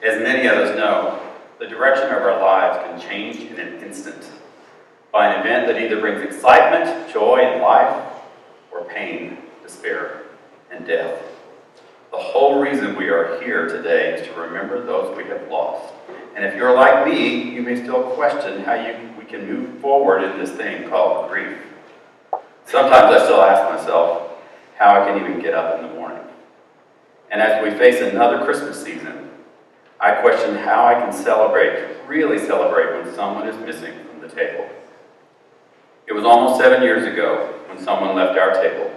As many of us know, the direction of our lives can change in an instant by an event that either brings excitement, joy, and life, or pain, despair, and death. The whole reason we are here today is to remember those we have lost. And if you're like me, you may still question how we can move forward in this thing called grief. Sometimes I still ask myself how I can even get up in the morning. And as we face another Christmas season, I question how I can really celebrate when someone is missing from the table. It was almost 7 years ago when someone left our table.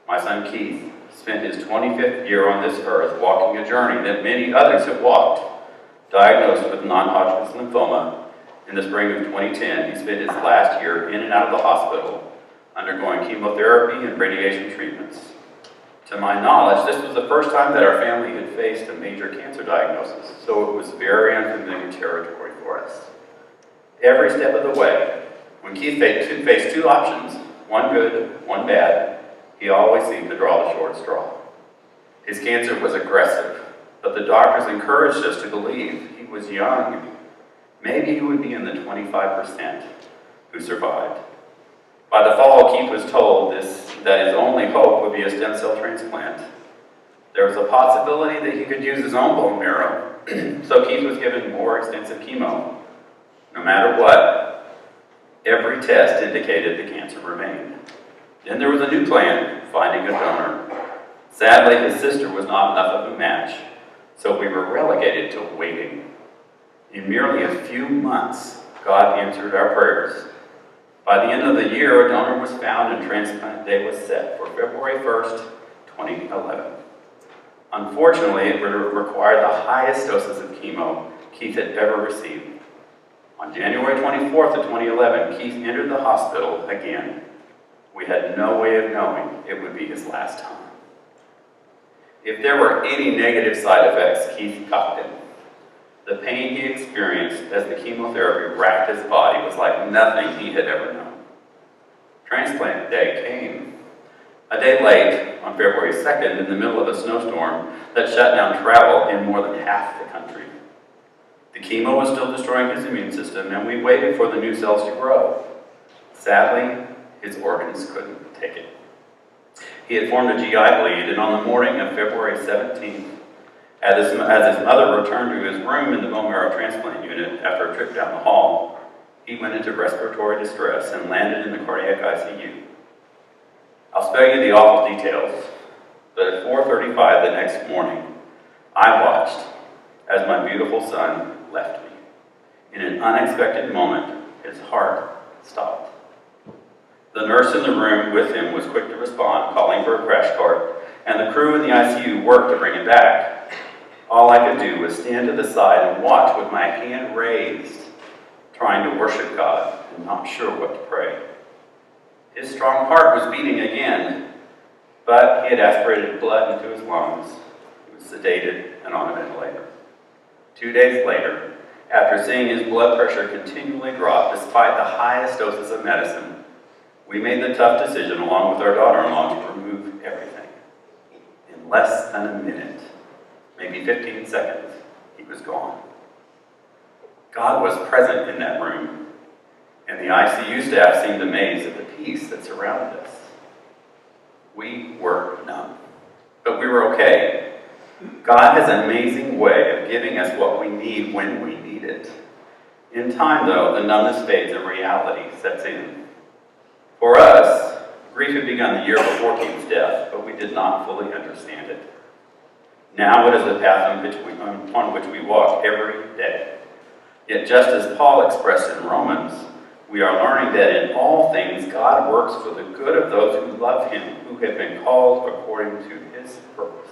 My son Keith spent his 25th year on this earth walking a journey that many others have walked. Diagnosed with non-Hodgkin's lymphoma in the spring of 2010, he spent his last year in and out of the hospital undergoing chemotherapy and radiation treatments. To my knowledge, this was the first time that our family had faced a major cancer diagnosis, so it was very unfamiliar territory for us. Every step of the way, when Keith faced two options, one good, one bad, he always seemed to draw the short straw. His cancer was aggressive, but the doctors encouraged us to believe he was young. Maybe he would be in the 25% who survived. By the fall, Keith was told that his only hope would be a stem cell transplant. There was a possibility that he could use his own bone marrow, so Keith was given more extensive chemo. No matter what, every test indicated the cancer remained. Then there was a new plan, finding a donor. Sadly, his sister was not enough of a match, so we were relegated to waiting. In merely a few months, God answered our prayers. By the end of the year, a donor was found and transplant day was set for February 1st, 2011. Unfortunately, it required the highest doses of chemo Keith had ever received. On January 24th of 2011, Keith entered the hospital again. We had no way of knowing it would be his last time. If there were any negative side effects, Keith copped them. The pain he experienced as the chemotherapy racked his body was like nothing he had ever known. Transplant day came. A day late, on February 2nd, in the middle of a snowstorm that shut down travel in more than half the country. The chemo was still destroying his immune system, and we waited for the new cells to grow. Sadly, his organs couldn't take it. He had formed a GI bleed, and on the morning of February 17th, as his mother returned to his room in the bone marrow transplant unit after a trip down the hall, he went into respiratory distress and landed in the cardiac ICU. I'll spare you the awful details, but at 4:35 the next morning, I watched as my beautiful son left me. In an unexpected moment, his heart stopped. The nurse in the room with him was quick to respond, calling for a crash cart, and the crew in the ICU worked to bring him back. All I could do was stand to the side and watch with my hand raised, trying to worship God and not sure what to pray. His strong heart was beating again, but he had aspirated blood into his lungs. He was sedated and on a ventilator. 2 days later, after seeing his blood pressure continually drop despite the highest doses of medicine, we made the tough decision along with our daughter-in-law to remove everything. In less than a minute, maybe 15 seconds, he was gone. God was present in that room, and the ICU staff seemed amazed at the peace that surrounded us. We were numb, but we were okay. God has an amazing way of giving us what we need when we need it. In time, though, the numbness fades and reality sets in. For us, grief had begun the year before Keith's death, but we did not fully understand it. Now it is a path on which we walk every day. Yet just as Paul expressed in Romans, we are learning that in all things God works for the good of those who love him, who have been called according to his purpose.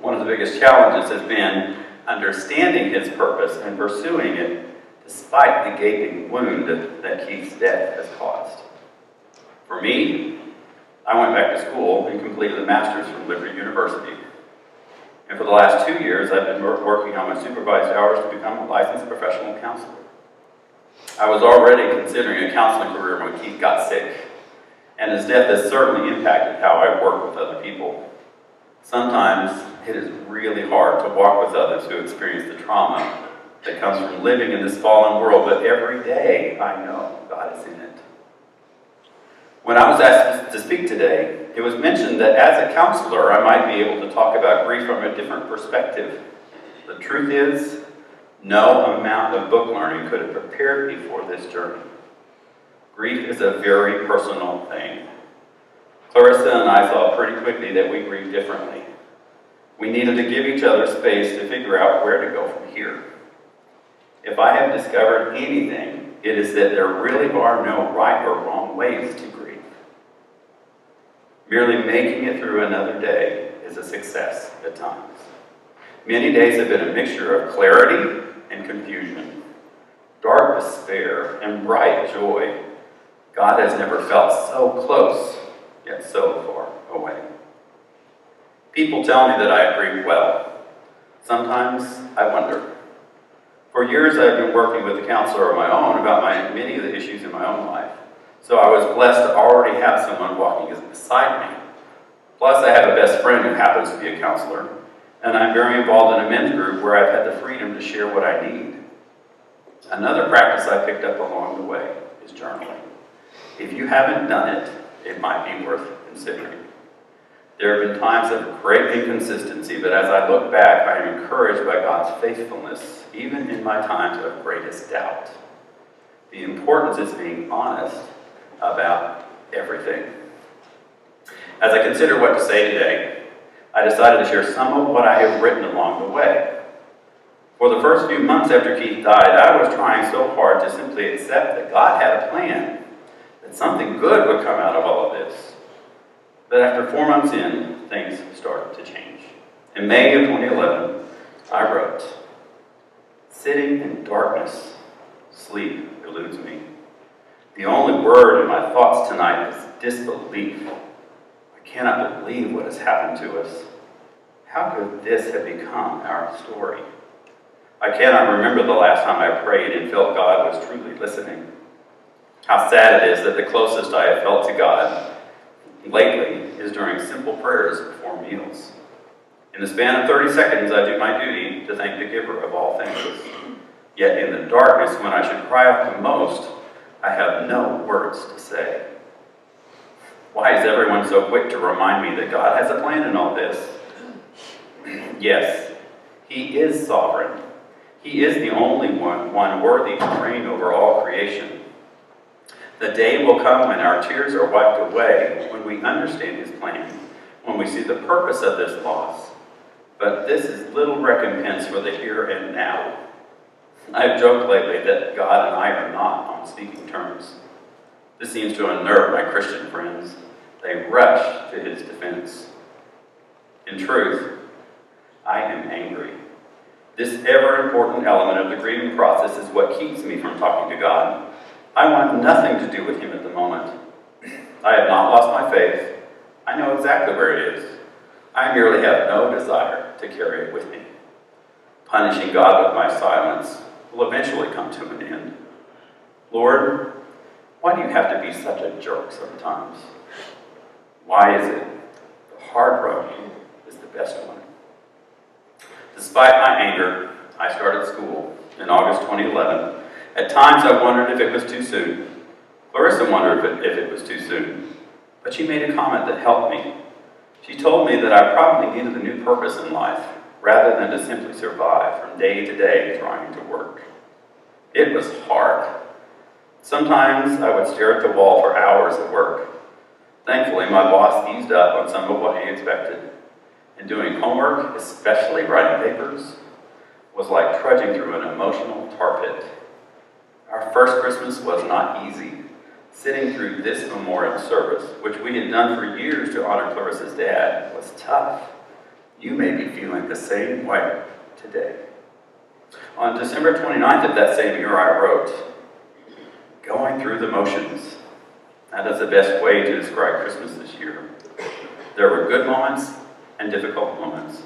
One of the biggest challenges has been understanding his purpose and pursuing it despite the gaping wound that Keith's death has caused. For me, I went back to school and completed a master's from LakeRidge University. And for the last 2 years, I've been working on my supervised hours to become a licensed professional counselor. I was already considering a counseling career when Keith got sick, and his death has certainly impacted how I work with other people. Sometimes It is really hard to walk with others who experience the trauma that comes from living in this fallen world, but every day I know God is in it. When I was asked to speak today, it was mentioned that as a counselor, I might be able to talk about grief from a different perspective. The truth is, no amount of book learning could have prepared me for this journey. Grief is a very personal thing. Clarissa and I saw pretty quickly that we grieve differently. We needed to give each other space to figure out where to go from here. If I have discovered anything, it is that there really are no right or wrong ways to grieve. Merely making it through another day is a success at times. Many days have been a mixture of clarity and confusion, dark despair and bright joy. God has never felt so close, yet so far away. People tell me that I grieve well. Sometimes I wonder. For years I've been working with a counselor of my own about many of the issues in my own life. So I was blessed to already have someone walking beside me. Plus I have a best friend who happens to be a counselor, and I'm very involved in a men's group where I've had the freedom to share what I need. Another practice I picked up along the way is journaling. If you haven't done it, it might be worth considering. There have been times of great inconsistency, but as I look back, I am encouraged by God's faithfulness, even in my times of greatest doubt. The importance is being honest about everything. As I consider what to say today, I decided to share some of what I have written along the way. For the first few months after Keith died, I was trying so hard to simply accept that God had a plan, that something good would come out of all of this. But after 4 months in, things started to change. In May of 2011, I wrote, "Sitting in darkness, sleep eludes me. The only word in my thoughts tonight is disbelief. I cannot believe what has happened to us. How could this have become our story? I cannot remember the last time I prayed and felt God was truly listening. How sad it is that the closest I have felt to God lately is during simple prayers before meals. In the span of 30 seconds, I do my duty to thank the giver of all things. Yet in the darkness, when I should cry out the most, I have no words to say. Why is everyone so quick to remind me that God has a plan in all this? Yes, He is sovereign. He is the only one worthy to reign over all creation. The day will come when our tears are wiped away, when we understand His plan, when we see the purpose of this loss. But this is little recompense for the here and now. I've joked lately that God and I are not on speaking terms. This seems to unnerve my Christian friends. They rush to His defense. In truth, I am angry. This ever-important element of the grieving process is what keeps me from talking to God. I want nothing to do with Him at the moment. I have not lost my faith. I know exactly where it is. I merely have no desire to carry it with me. Punishing God with my silence will eventually come to an end. Lord, why do you have to be such a jerk sometimes? Why is it the hard road is the best one? Despite my anger, I started school in August 2011. At times I wondered if it was too soon. Clarissa wondered if it was too soon. But she made a comment that helped me. She told me that I probably needed a new purpose in life, rather than to simply survive from day to day trying to work. It was hard. Sometimes I would stare at the wall for hours at work. Thankfully, my boss eased up on some of what he expected. And doing homework, especially writing papers, was like trudging through an emotional tar pit. Our first Christmas was not easy. Sitting through this memorial service, which we had done for years to honor Clarissa's dad, was tough. You may be feeling the same way today. On December 29th of that same year, I wrote, "Going through the motions." That is the best way to describe Christmas this year. There were good moments and difficult moments.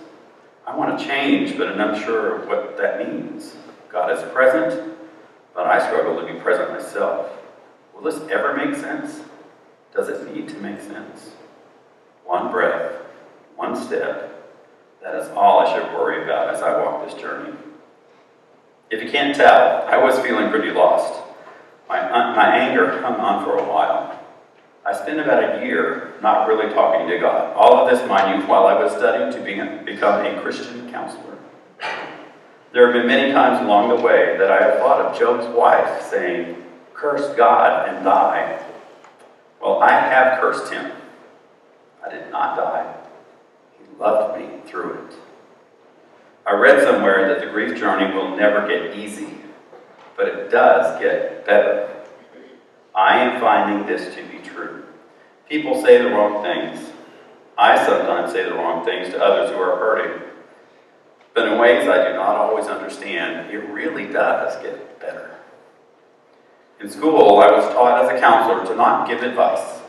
I want to change, but I'm unsure of what that means. God is present, but I struggle to be present myself. Will this ever make sense? Does it need to make sense? One breath, one step, That is all I should worry about as I walk this journey. If you can't tell, I was feeling pretty lost. My anger hung on for a while. I spent about a year not really talking to God. All of this, mind you, while I was studying to become a Christian counselor. There have been many times along the way that I have thought of Job's wife saying, "Curse God and die." Well, I have cursed him. I did not die. He loved me through it. I read somewhere that the grief journey will never get easy, but it does get better. I am finding this to be true. People say the wrong things. I sometimes say the wrong things to others who are hurting. But in ways I do not always understand, it really does get better. In school, I was taught as a counselor to not give advice.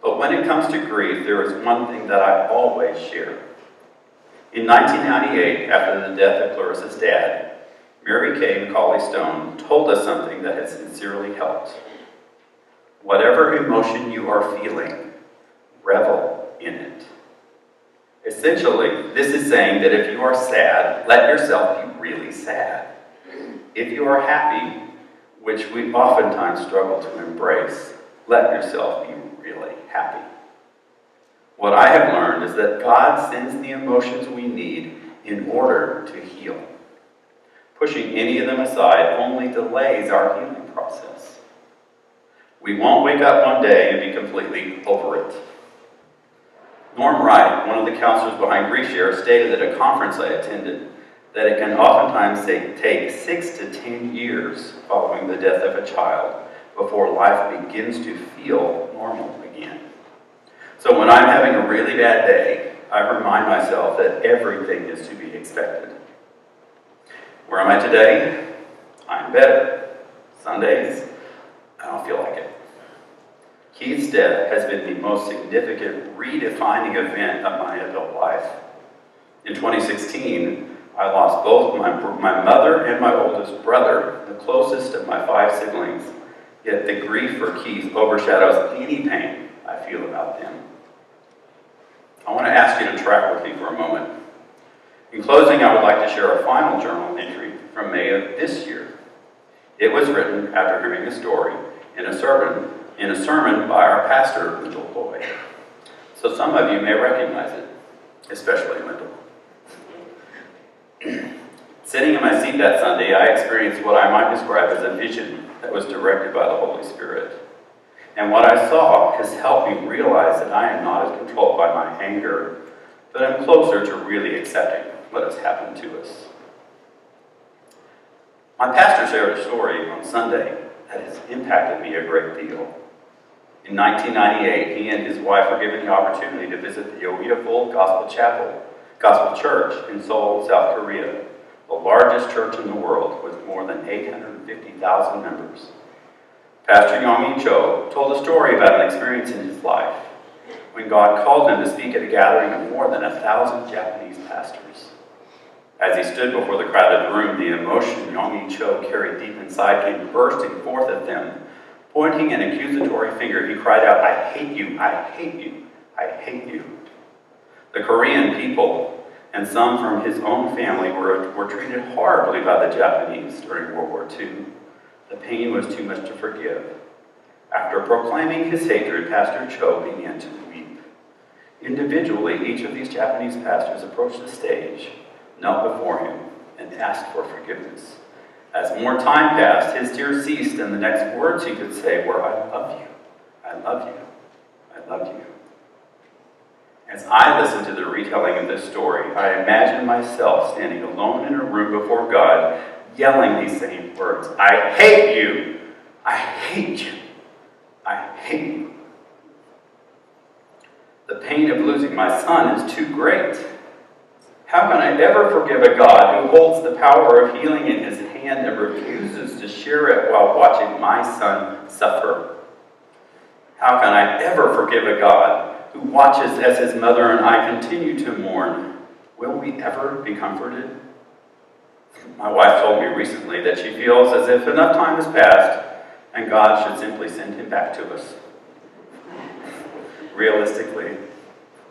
But when it comes to grief, there is one thing that I always share. In 1998, after the death of Clarissa's dad, Mary Kay McCauley Stone told us something that has sincerely helped. Whatever emotion you are feeling, revel in it. Essentially, this is saying that if you are sad, let yourself be really sad. If you are happy, which we oftentimes struggle to embrace, let yourself be really happy. What I have learned is that God sends the emotions we need in order to heal. Pushing any of them aside only delays our healing process. We won't wake up one day and be completely over it. Norm Wright, one of the counselors behind Grief Share, stated at a conference I attended that it can oftentimes take 6 to 10 years following the death of a child before life begins to feel normal again. So when I'm having a really bad day, I remind myself that everything is to be expected. Where am I today? I'm better. Some days, I don't feel like it. Keith's death has been the most significant redefining event of my adult life. In 2016, I lost both my mother and my oldest brother, the closest of my 5 siblings, yet the grief for Keith overshadows any pain I feel about them. I want to ask you to track with me for a moment. In closing, I would like to share a final journal entry from May of this year. It was written after hearing a story in a sermon by our pastor, Wendell Boyd. So some of you may recognize it, especially Wendell. Sitting in my seat that Sunday, I experienced what I might describe as a vision that was directed by the Holy Spirit. And what I saw has helped me realize that I am not as controlled by my anger, but I'm closer to really accepting what has happened to us. My pastor shared a story on Sunday that has impacted me a great deal. In 1998, he and his wife were given the opportunity to visit the Oedipal Gospel Church in Seoul, South Korea, the largest church in the world with more than 850,000 members. Pastor Yong-Yi Cho told a story about an experience in his life when God called him to speak at a gathering of more than 1,000 Japanese pastors. As he stood before the crowded room, the emotion Yong-Yi Cho carried deep inside came bursting forth at them. Pointing an accusatory finger, he cried out, "I hate you, I hate you, I hate you." The Korean people and some from his own family were treated horribly by the Japanese during World War II. The pain was too much to forgive. After proclaiming his hatred, Pastor Cho began to weep. Individually, each of these Japanese pastors approached the stage, knelt before him, and asked for forgiveness. As more time passed, his tears ceased, and the next words he could say were, "I love you, I love you, I love you." As I listened to the retelling of this story, I imagined myself standing alone in a room before God, yelling these same words, "I hate you, I hate you, I hate you." The pain of losing my son is too great. How can I ever forgive a God who holds the power of healing in his hand and refuses to share it while watching my son suffer? How can I ever forgive a God who watches as his mother and I continue to mourn? Will we ever be comforted? My wife told me recently that she feels as if enough time has passed and God should simply send him back to us. Realistically,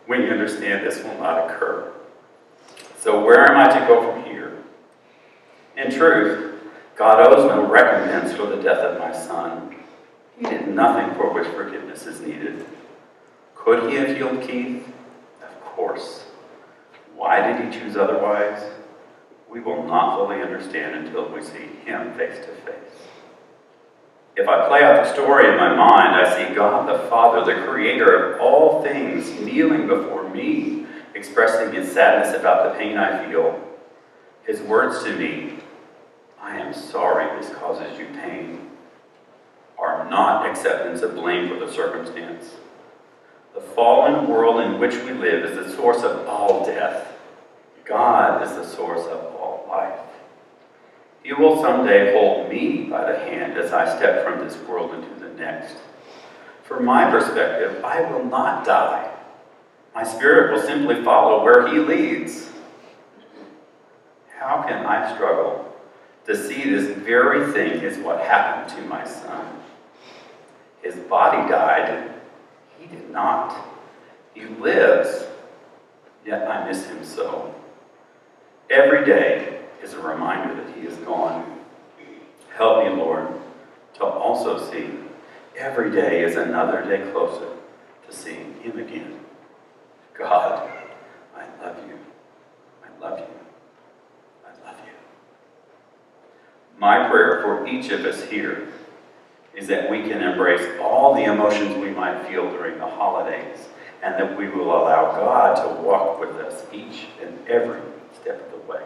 we understand this will not occur. So where am I to go from here? In truth, God owes no recompense for the death of my son. He did nothing for which forgiveness is needed. Could he have healed Keith? Of course. Why did he choose otherwise? We will not fully understand until we see him face to face. If I play out the story in my mind, I see God the Father, the creator of all things, kneeling before me, expressing his sadness about the pain I feel. His words to me, "I am sorry this causes you pain," are not acceptance of blame for the circumstance. The fallen world in which we live is the source of all death. God is the source of all life. He will someday hold me by the hand as I step from this world into the next. From my perspective, I will not die. My spirit will simply follow where he leads. How can I struggle to see this very thing is what happened to my son? His body died. He did not. He lives, yet I miss him so. Every day is a reminder that he is gone. Help me, Lord, to also see every day is another day closer to seeing him again. God, I love you. I love you. I love you. My prayer for each of us here is that we can embrace all the emotions we might feel during the holidays, and that we will allow God to walk with us each and every step of the way.